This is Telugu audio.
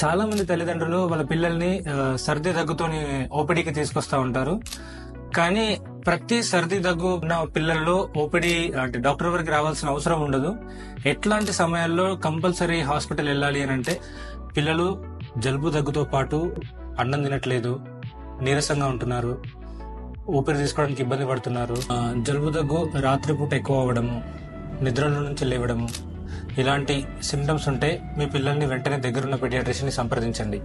చాలా మంది తల్లిదండ్రులు వాళ్ళ పిల్లల్ని సర్ది దగ్గుతోని ఓపీడీకి తీసుకొస్తా ఉంటారు. కానీ ప్రతి సర్ది దగ్గు ఉన్న పిల్లల్లో ఓపీడీ అంటే డాక్టర్ వరకు రావాల్సిన అవసరం ఉండదు. ఎట్లాంటి సమయాల్లో కంపల్సరీ హాస్పిటల్ వెళ్ళాలి అని అంటే, పిల్లలు జలుబు దగ్గుతో పాటు అన్నం తినట్లేదు, నీరసంగా ఉంటున్నారు, ఊపిరి తీసుకోవడానికి ఇబ్బంది పడుతున్నారు, జలుబు దగ్గు రాత్రిపూట ఎక్కువ అవ్వడము, నిద్రలో నుంచి లేవడము, ఇలాంటి సిమ్టమ్స్ ఉంటే మీ పిల్లల్ని వెంటనే దగ్గరున్న పీడియాట్రిషియన్ని సంప్రదించండి.